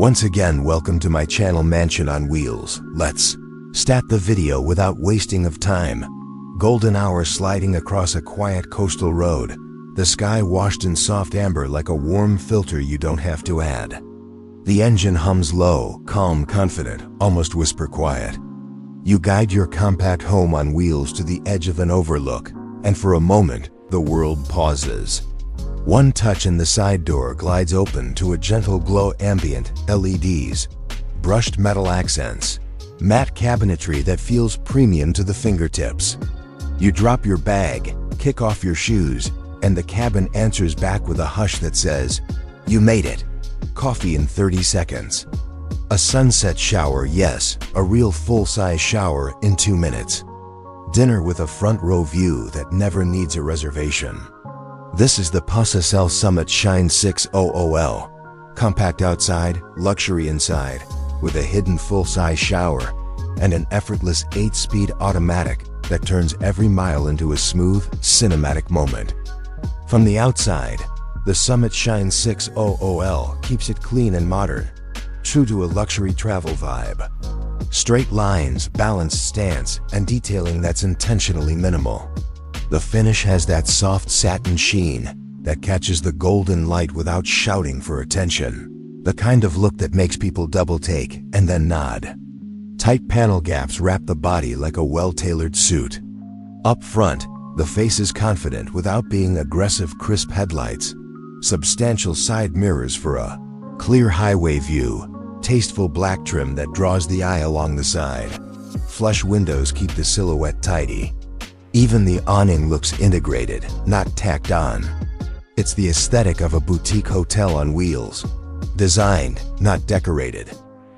Once again, welcome to my channel Mansion on Wheels. Let's start the video without wasting of time. Golden hour sliding across a quiet coastal road. The sky washed in soft amber like a warm filter you don't have to add. The engine hums low, calm, confident, almost whisper quiet. You guide your compact home on wheels to the edge of an overlook, and for a moment, the world pauses. One touch and the side door glides open to a gentle glow, ambient LEDs, brushed metal accents, matte cabinetry that feels premium to the fingertips. You drop your bag, kick off your shoes, and the cabin answers back with a hush that says, "You made it." Coffee in 30 seconds. A sunset shower, yes, a real full-size shower in 2 minutes. Dinner with a front row view that never needs a reservation. This is the Pössl Summit Shine 600L. Compact outside, luxury inside, with a hidden full-size shower and an effortless 8-speed automatic that turns every mile into a smooth, cinematic moment. From the outside, the Summit Shine 600L keeps it clean and modern, true to a luxury travel vibe. Straight lines, balanced stance, and detailing that's intentionally minimal. The finish has that soft satin sheen that catches the golden light without shouting for attention. The kind of look that makes people double take and then nod. Tight panel gaps wrap the body like a well-tailored suit. Up front, the face is confident without being aggressive. Crisp headlights, substantial side mirrors for a clear highway view, tasteful black trim that draws the eye along the side. Flush windows keep the silhouette tidy. Even the awning looks integrated, not tacked on. It's the aesthetic of a boutique hotel on wheels. Designed, not decorated.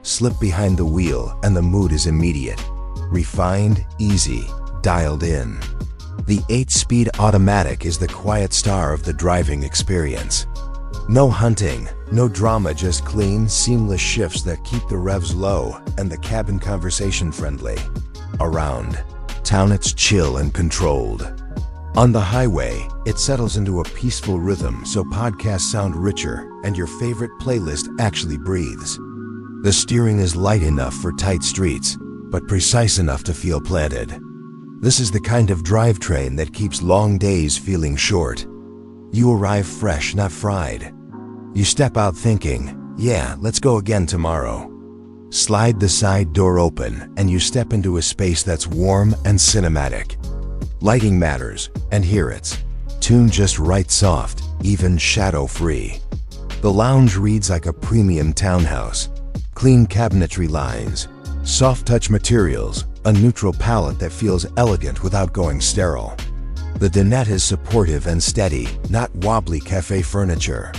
Slip behind the wheel and the mood is immediate. Refined, easy, dialed in. The 8-speed automatic is the quiet star of the driving experience. No hunting, no drama, just clean, seamless shifts that keep the revs low and the cabin conversation friendly. Around town it's chill and controlled. On the highway, it settles into a peaceful rhythm so podcasts sound richer and your favorite playlist actually breathes. The steering is light enough for tight streets, but precise enough to feel planted. This is the kind of drivetrain that keeps long days feeling short. You arrive fresh, not fried. You step out thinking, yeah, let's go again tomorrow. Slide the side door open and you step into a space that's warm and cinematic. Lighting matters, and here it's tuned just right, soft, even shadow-free. The lounge reads like a premium townhouse. Clean cabinetry lines, soft touch materials, a neutral palette that feels elegant without going sterile. The dinette is supportive and steady, not wobbly cafe furniture.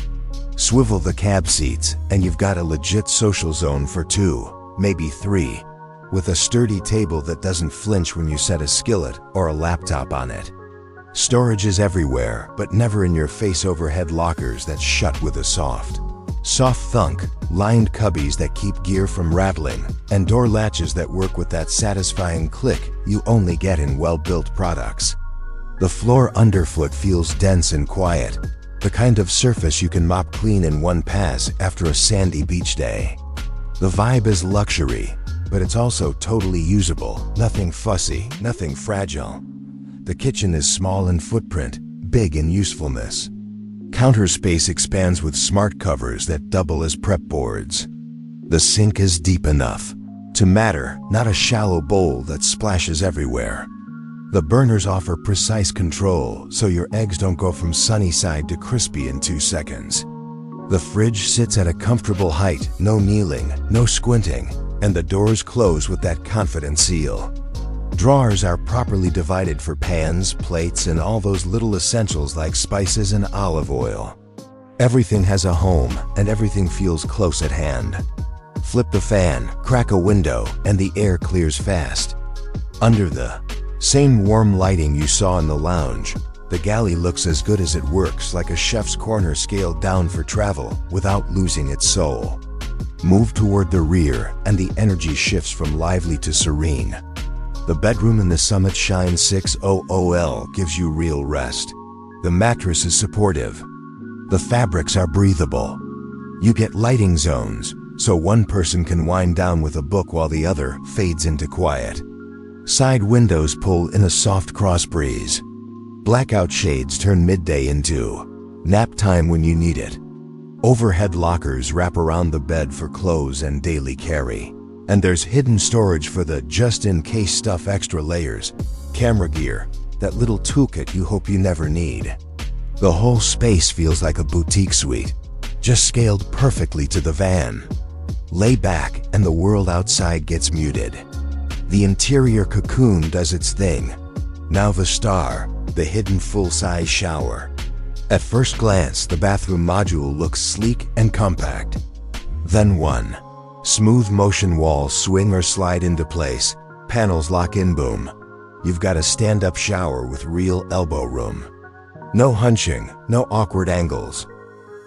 Swivel the cab seats and you've got a legit social zone for 2, maybe 3, with a sturdy table that doesn't flinch when you set a skillet or a laptop on it. Storage is everywhere, but never in your face. Overhead lockers that shut with a soft thunk, lined cubbies that keep gear from rattling, and door latches that work with that satisfying click you only get in well-built products. The floor underfoot feels dense and quiet, the kind of surface you can mop clean in one pass after a sandy beach day. The vibe is luxury, but it's also totally usable, nothing fussy, nothing fragile. The kitchen is small in footprint, big in usefulness. Counter space expands with smart covers that double as prep boards. The sink is deep enough to matter, not a shallow bowl that splashes everywhere. The burners offer precise control, so your eggs don't go from sunny side to crispy in 2 seconds. The fridge sits at a comfortable height, no kneeling, no squinting, and the doors close with that confident seal. Drawers are properly divided for pans, plates, and all those little essentials like spices and olive oil. Everything has a home, and everything feels close at hand. Flip the fan, crack a window, and the air clears fast. Under the same warm lighting you saw in the lounge, the galley looks as good as it works, like a chef's corner scaled down for travel without losing its soul. Move toward the rear, and the energy shifts from lively to serene. The bedroom in the Summit Shine 600L gives you real rest. The mattress is supportive. The fabrics are breathable. You get lighting zones, so one person can wind down with a book while the other fades into quiet. Side windows pull in a soft cross breeze. Blackout shades turn midday into nap time when you need it. Overhead lockers wrap around the bed for clothes and daily carry. And there's hidden storage for the just-in-case stuff, extra layers, camera gear, that little toolkit you hope you never need. The whole space feels like a boutique suite, just scaled perfectly to the van. Lay back and the world outside gets muted. The interior cocoon does its thing. Now the star, the hidden full-size shower. At first glance, the bathroom module looks sleek and compact. Then one smooth motion walls swing or slide into place, panels lock in, boom. You've got a stand-up shower with real elbow room. No hunching, no awkward angles.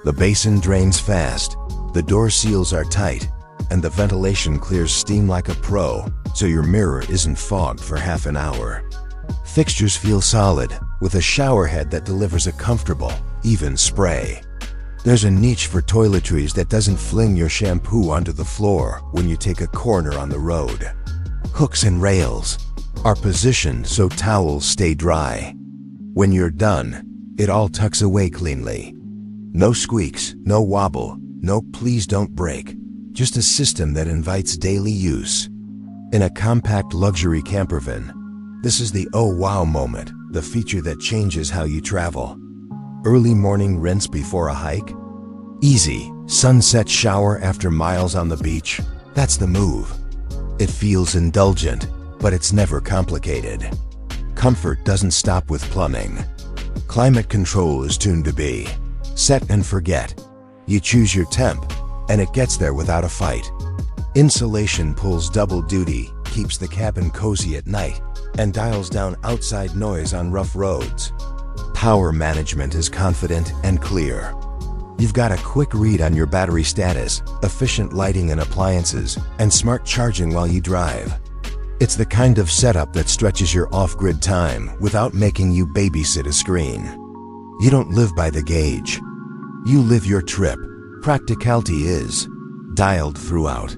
The basin drains fast, the door seals are tight, and the ventilation clears steam like a pro, so your mirror isn't fogged for half an hour. Fixtures feel solid, with a shower head that delivers a comfortable, even spray. There's a niche for toiletries that doesn't fling your shampoo onto the floor when you take a corner on the road. Hooks and rails are positioned so towels stay dry. When you're done, it all tucks away cleanly. No squeaks, no wobble, no please don't break. Just a system that invites daily use. In a compact luxury campervan, this is the oh wow moment, the feature that changes how you travel. Early morning rinse before a hike? Easy, sunset shower after miles on the beach? That's the move. It feels indulgent, but it's never complicated. Comfort doesn't stop with plumbing. Climate control is tuned to be set and forget. You choose your temp, and it gets there without a fight. Insulation pulls double duty, keeps the cabin cozy at night, and dials down outside noise on rough roads. Power management is confident and clear. You've got a quick read on your battery status, efficient lighting and appliances, and smart charging while you drive. It's the kind of setup that stretches your off-grid time without making you babysit a screen. You don't live by the gauge. You live your trip. Practicality is dialed throughout.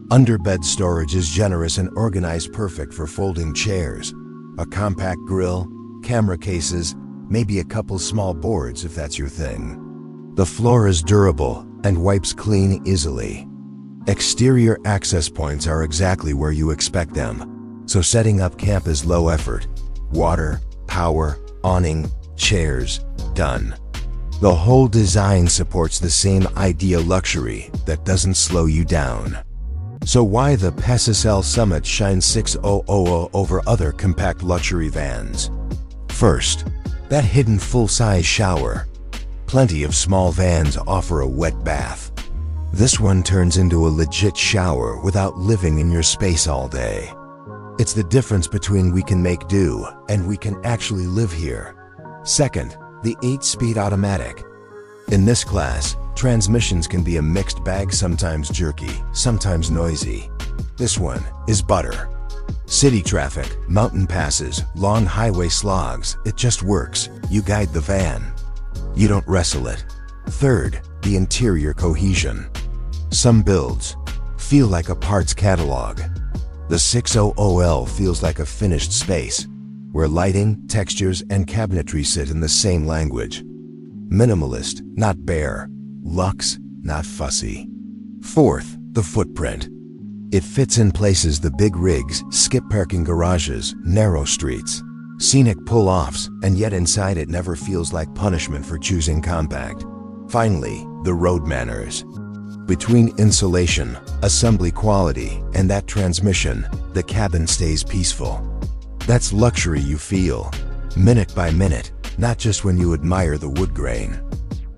Underbed storage is generous and organized, perfect for folding chairs, a compact grill, camera cases, maybe a couple small boards if that's your thing. The floor is durable and wipes clean easily. Exterior access points are exactly where you expect them, so setting up camp is low effort. Water, power, awning, chairs, done. The whole design supports the same ideal luxury that doesn't slow you down. So why the Pössl Summit Shine 6000 over other compact luxury vans? First, that hidden full-size shower. Plenty of small vans offer a wet bath. This one turns into a legit shower without living in your space all day. It's the difference between we can make do and we can actually live here. Second, the 8-speed automatic. In this class, transmissions can be a mixed bag, sometimes jerky, sometimes noisy. This one is butter. City traffic, mountain passes, long highway slogs, it just works. You guide the van. You don't wrestle it. Third, the interior cohesion. Some builds feel like a parts catalog. The 600L feels like a finished space, where lighting, textures, and cabinetry sit in the same language. Minimalist, not bare. Luxe, not fussy. Fourth, the footprint. It fits in places the big rigs skip, parking garages, narrow streets, scenic pull-offs, and yet inside it never feels like punishment for choosing compact. Finally, the road manners. Between insulation, assembly quality, and that transmission, the cabin stays peaceful. That's luxury you feel, minute by minute, not just when you admire the wood grain.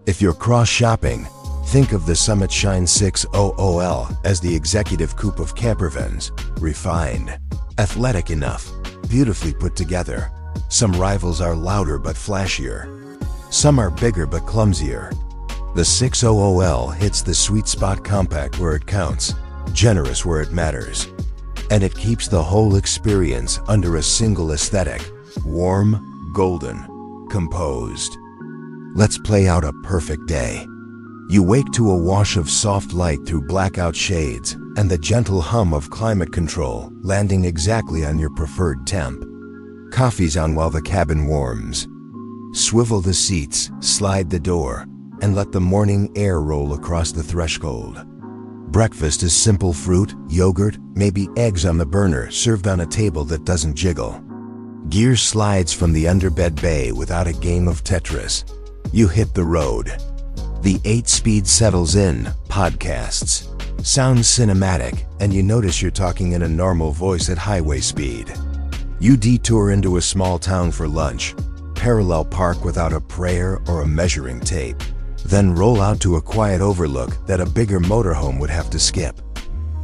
If you're cross-shopping, think of the Summit Shine 600L as the executive coupe of campervans, refined, athletic enough, beautifully put together. Some rivals are louder but flashier. Some are bigger but clumsier. The 600L hits the sweet spot, compact where it counts, generous where it matters. And it keeps the whole experience under a single aesthetic, warm, golden, composed. Let's play out a perfect day. You wake to a wash of soft light through blackout shades and the gentle hum of climate control landing exactly on your preferred temp. Coffee's on while the cabin warms. Swivel the seats, slide the door, and let the morning air roll across the threshold. Breakfast is simple fruit, yogurt, maybe eggs on the burner served on a table that doesn't jiggle. Gear slides from the underbed bay without a game of Tetris. You hit the road. The 8-speed settles in, podcasts. Sounds cinematic, and you notice you're talking in a normal voice at highway speed. You detour into a small town for lunch, parallel park without a prayer or a measuring tape, then roll out to a quiet overlook that a bigger motorhome would have to skip.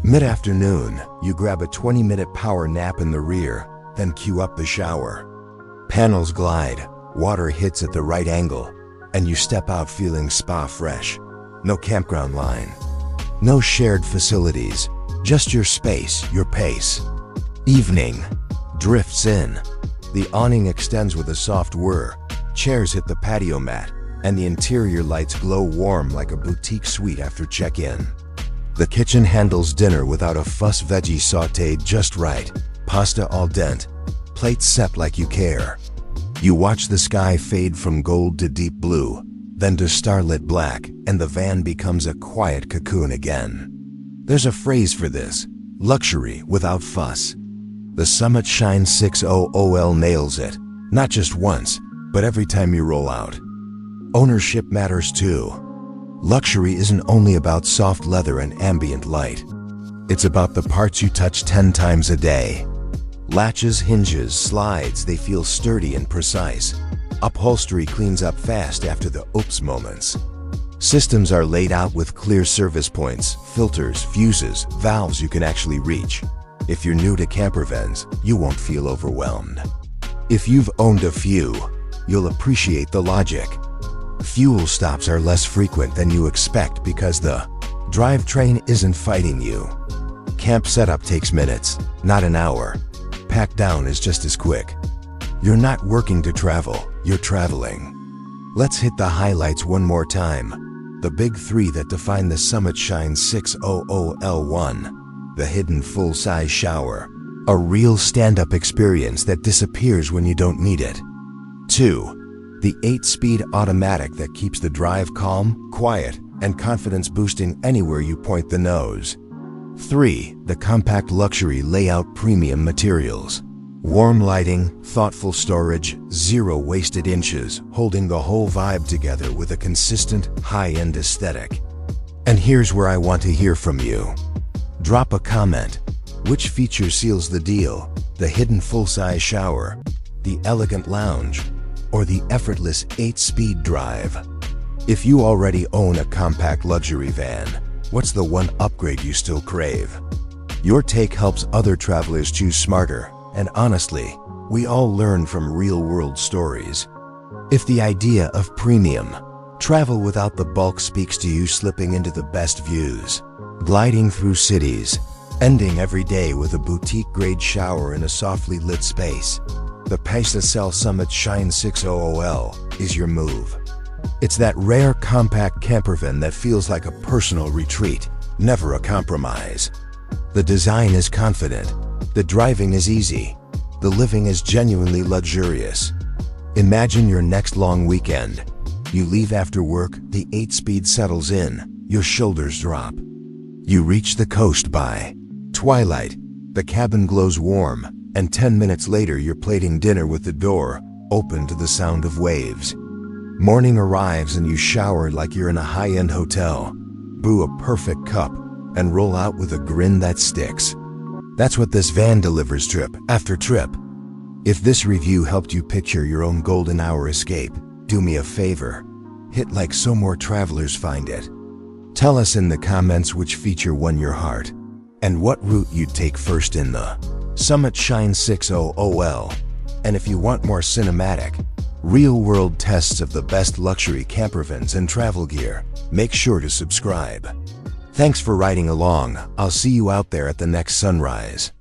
Mid-afternoon, you grab a 20-minute power nap in the rear, then cue up the shower. Panels glide, water hits at the right angle, and you step out feeling spa fresh. No campground line. No shared facilities. Just your space, your pace. Evening drifts in. The awning extends with a soft whir. Chairs hit the patio mat, and the interior lights glow warm like a boutique suite after check-in. The kitchen handles dinner without a fuss, veggie sautéed just right, pasta al dente, plates set like you care. You watch the sky fade from gold to deep blue, then to starlit black, and the van becomes a quiet cocoon again. There's a phrase for this: luxury without fuss. The Summit Shine 600L nails it, not just once, but every time you roll out. Ownership matters too. Luxury isn't only about soft leather and ambient light. It's about the parts you touch 10 times a day. Latches, hinges, slides, they feel sturdy and precise. Upholstery cleans up fast after the oops moments. Systems are laid out with clear service points, filters, fuses, valves you can actually reach. If you're new to campervans, you won't feel overwhelmed. If you've owned a few, you'll appreciate the logic. Fuel stops are less frequent than you expect because the drivetrain isn't fighting you. Camp setup takes minutes, not an hour. Pack down is just as quick. You're not working to travel, you're traveling. Let's hit the highlights one more time. The big three that define the Summit Shine 600L1. The hidden full-size shower. A real stand-up experience that disappears when you don't need it. 2. The 8-speed automatic that keeps the drive calm, quiet, and confidence-boosting anywhere you point the nose. 3. The compact luxury layout premium materials. Warm lighting, thoughtful storage, zero wasted inches, holding the whole vibe together with a consistent, high-end aesthetic. And here's where I want to hear from you. Drop a comment. Which feature seals the deal? The hidden full-size shower, the elegant lounge, or the effortless 8-speed drive? If you already own a compact luxury van, what's the one upgrade you still crave? Your take helps other travelers choose smarter, and honestly, we all learn from real-world stories. If the idea of premium, travel without the bulk speaks to you, slipping into the best views, gliding through cities, ending every day with a boutique-grade shower in a softly lit space, the Pössl Summit Shine 600L is your move. It's that rare compact campervan that feels like a personal retreat, never a compromise. The design is confident, the driving is easy, the living is genuinely luxurious. Imagine your next long weekend. You leave after work, the 8-speed settles in, your shoulders drop. You reach the coast by twilight, the cabin glows warm, and 10 minutes later you're plating dinner with the door open to the sound of waves. Morning arrives and you shower like you're in a high-end hotel, brew a perfect cup, and roll out with a grin that sticks. That's what this van delivers trip after trip. If this review helped you picture your own golden hour escape, do me a favor. Hit like so more travelers find it. Tell us in the comments which feature won your heart, and what route you'd take first in the Summit Shine 600L. And if you want more cinematic, real-world tests of the best luxury campervans and travel gear, make sure to subscribe. Thanks for riding along. I'll see you out there at the next sunrise.